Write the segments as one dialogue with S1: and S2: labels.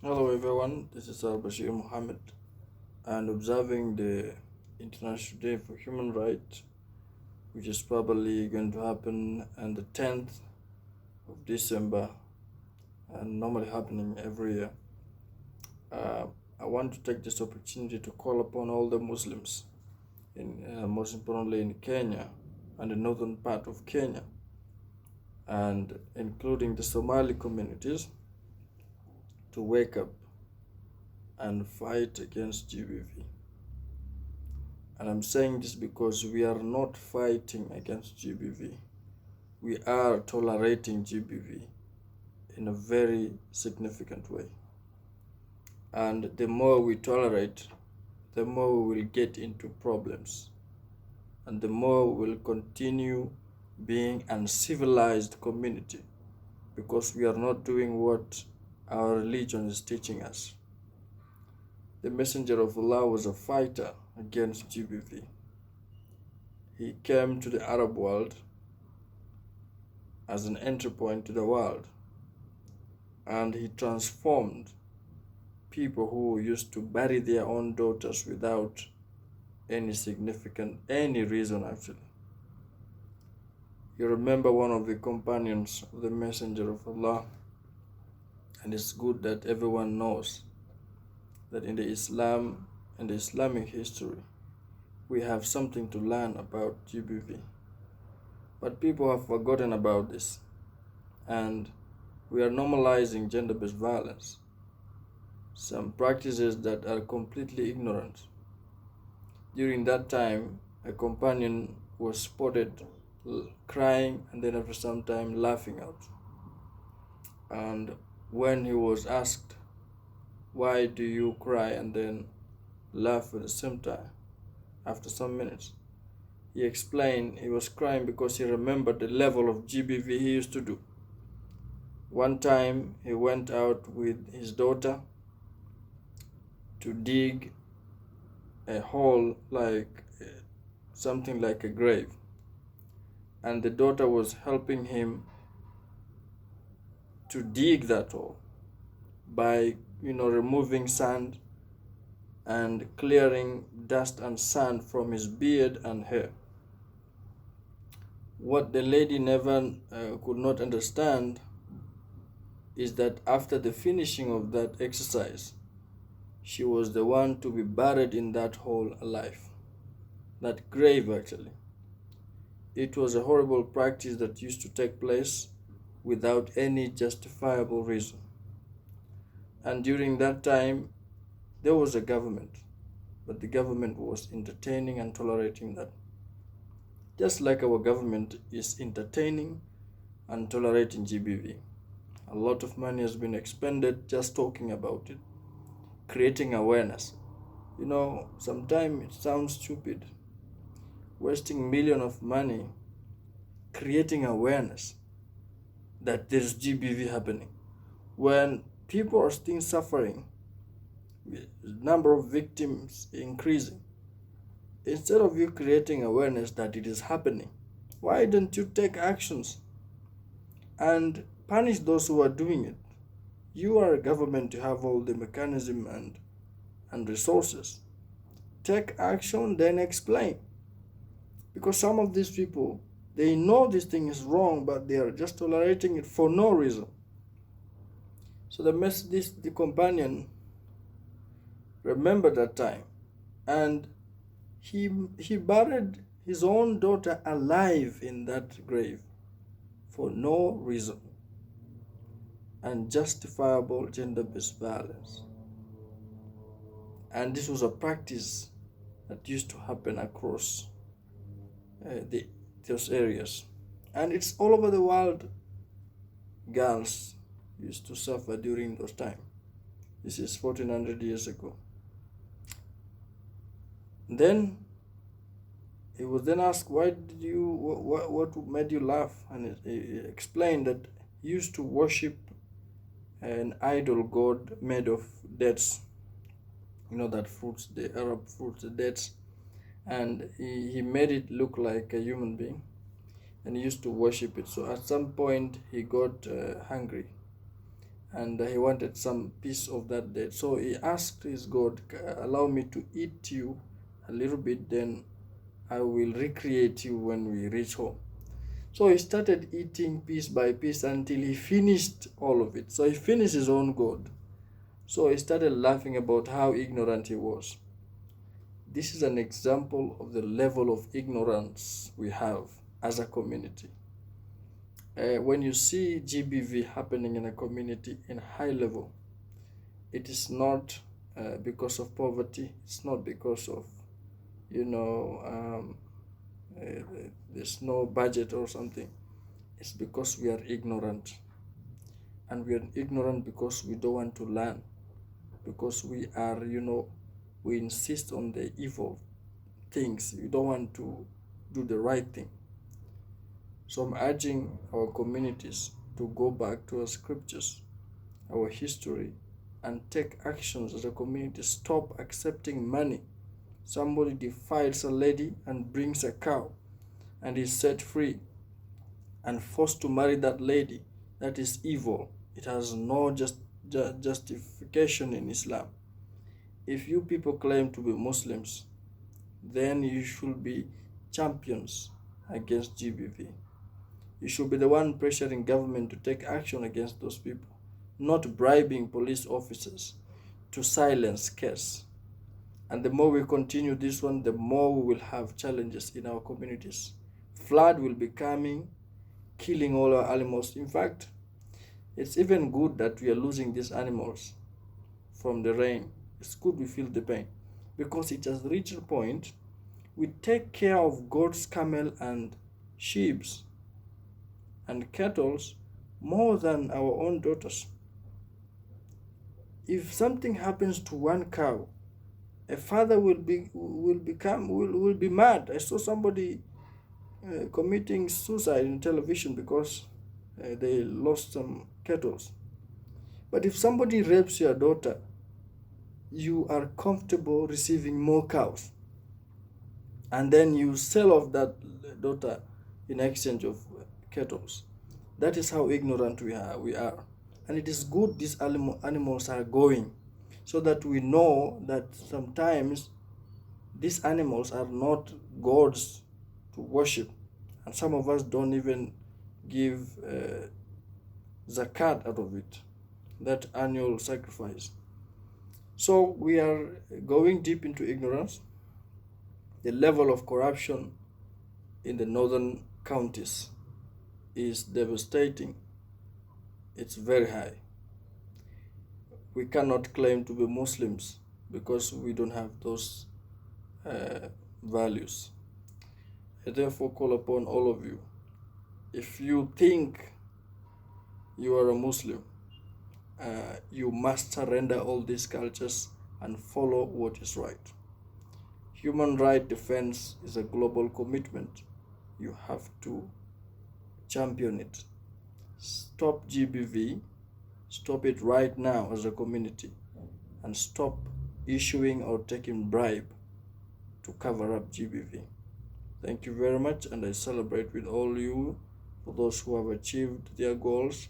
S1: Hello everyone, this is Al Bashir Mohammed and observing the International Day for Human Rights, which is probably going to happen on the 10th of December and normally happening every year. Uh, I want to take this opportunity to call upon all the Muslims, most importantly in Kenya and the northern part of Kenya, and including the Somali communities, to wake up and fight against GBV. And I'm saying this because we are not fighting against GBV. We are tolerating GBV in a very significant way. And the more we tolerate, the more we will get into problems. And the more we will continue being uncivilized community because we are not doing what our religion is teaching us. The Messenger of Allah was a fighter against GBV. He came to the Arab world as an entry point to the world, and he transformed people who used to bury their own daughters without any reason actually. You remember one of the companions of the Messenger of Allah, and it's good that everyone knows that in the Islamic history, we have something to learn about GBV. But people have forgotten about this, and we are normalizing gender-based violence, some practices that are completely ignorant. During that time, a companion was spotted crying and then after some time laughing out. And when he was asked, "Why do you cry and then laugh at the same time?" after some minutes, he explained he was crying because he remembered the level of GBV he used to do. One time he went out with his daughter to dig a hole like something like a grave, and the daughter was helping him to dig that hole by removing sand and clearing dust and sand from his beard and hair. What the lady never could not understand is that after the finishing of that exercise, she was the one to be buried in that hole alive, that grave actually. It was a horrible practice that used to take place without any justifiable reason. And during that time, there was a government, but the government was entertaining and tolerating that. Just like our government is entertaining and tolerating GBV. A lot of money has been expended just talking about it, creating awareness. Sometimes it sounds stupid, wasting millions of money creating awareness that there's GBV happening when people are still suffering, the number of victims increasing. Instead of you creating awareness that it is happening, why don't you take actions and punish those who are doing it? You are a government, you have all the mechanism and resources. Take action, then explain. Because some of these people, they know this thing is wrong, but they are just tolerating it for no reason. So the companion remembered that time, and he buried his own daughter alive in that grave for no reason. Unjustifiable gender-based violence. And this was a practice that used to happen across those areas. And it's all over the world. Girls used to suffer during those times. This is 1400 years ago. Then he was then asked, what made you laugh? And he explained that he used to worship an idol god made of dates. That fruits, the Arab fruits, the dates. And he made it look like a human being. And he used to worship it. So at some point he got hungry. and he wanted some piece of that date. So he asked his God, allow me to eat you a little bit, then I will recreate you when we reach home. So he started eating piece by piece until he finished all of it. So he finished his own God. So he started laughing about how ignorant he was. This is an example of the level of ignorance we have as a community. When you see GBV happening in a community in high level, it is not because of poverty. It's not because of, you know, there's no budget or something. It's because we are ignorant. And we are ignorant because we don't want to learn. Because we are, we insist on the evil things. We don't want to do the right thing. So I'm urging our communities to go back to our scriptures, our history, and take actions as a community. Stop accepting money. Somebody defiles a lady and brings a cow and is set free and forced to marry that lady. That is evil. It has no justification in Islam. If you people claim to be Muslims, then you should be champions against GBV. You should be the one pressuring government to take action against those people, not bribing police officers to silence case. And the more we continue this one, the more we will have challenges in our communities. Flood will be coming, killing all our animals. In fact, it's even good that we are losing these animals from the rain. It's good we feel the pain, because it has reached a point we take care of goats, camel, and sheep and cattle more than our own daughters. If something happens to one cow, a father will be mad. I saw somebody committing suicide in television because they lost some cattle. But if somebody rapes your daughter, you are comfortable receiving more cows, and then you sell off that daughter in exchange of cattle. That is how ignorant we are. And it is good these animals are going, so that we know that sometimes these animals are not gods to worship, and some of us don't even give zakat out of it, that annual sacrifice. So we are going deep into ignorance. The level of corruption in the northern counties is devastating. It's very high. We cannot claim to be Muslims because we don't have those values. I therefore call upon all of you, if you think you are a Muslim, you must surrender all these cultures and follow what is right. Human rights defense is a global commitment. You have to champion it. Stop GBV. Stop it right now as a community, and stop issuing or taking bribe to cover up GBV. Thank you very much, and I celebrate with all you for those who have achieved their goals,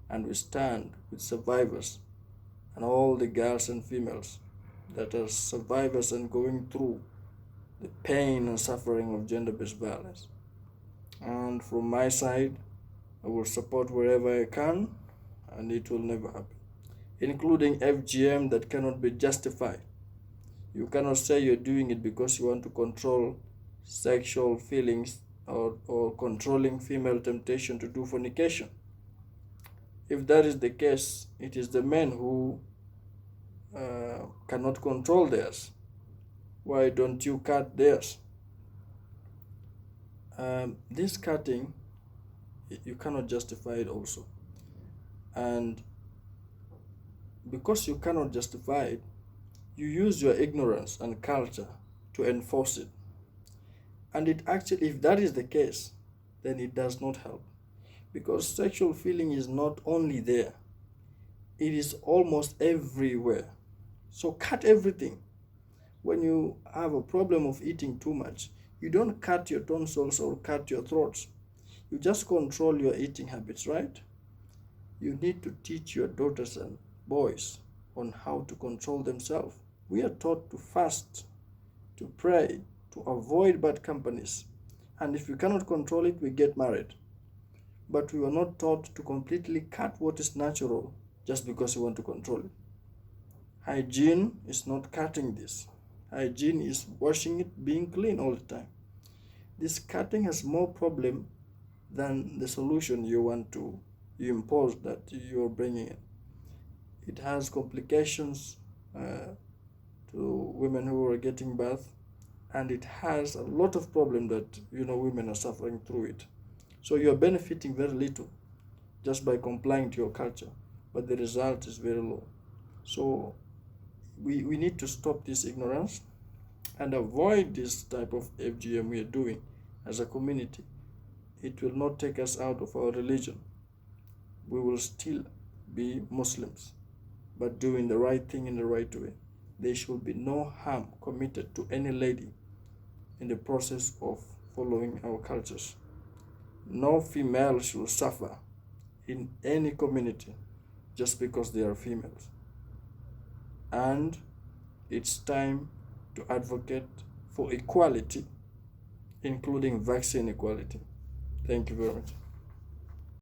S1: and we stand with survivors and all the girls and females that are survivors and going through the pain and suffering of gender-based violence. And from my side, I will support wherever I can, and it will never happen, including FGM that cannot be justified. You cannot say you're doing it because you want to control sexual feelings or controlling female temptation to do fornication. If that is the case, it is the men who cannot control theirs. Why don't you cut theirs? This cutting, you cannot justify it also. And because you cannot justify it, you use your ignorance and culture to enforce it. And it actually, if that is the case, then it does not help. Because sexual feeling is not only there, it is almost everywhere. So cut everything. When you have a problem of eating too much, you don't cut your tonsils or cut your throats. You just control your eating habits, right? You need to teach your daughters and boys on how to control themselves. We are taught to fast, to pray, to avoid bad companies. And if we cannot control it, we get married. But we were not taught to completely cut what is natural just because we want to control it. Hygiene is not cutting this. Hygiene is washing it, being clean all the time. This cutting has more problem than the solution you impose that you're bringing in. It has complications to women who are getting birth, and it has a lot of problem that women are suffering through it. So you're benefiting very little just by complying to your culture, but the result is very low. So we need to stop this ignorance and avoid this type of FGM we are doing as a community. It will not take us out of our religion. We will still be Muslims, but doing the right thing in the right way. There should be no harm committed to any lady in the process of following our cultures. No female should suffer in any community just because they are females. And it's time to advocate for equality, including vaccine equality. Thank you very much.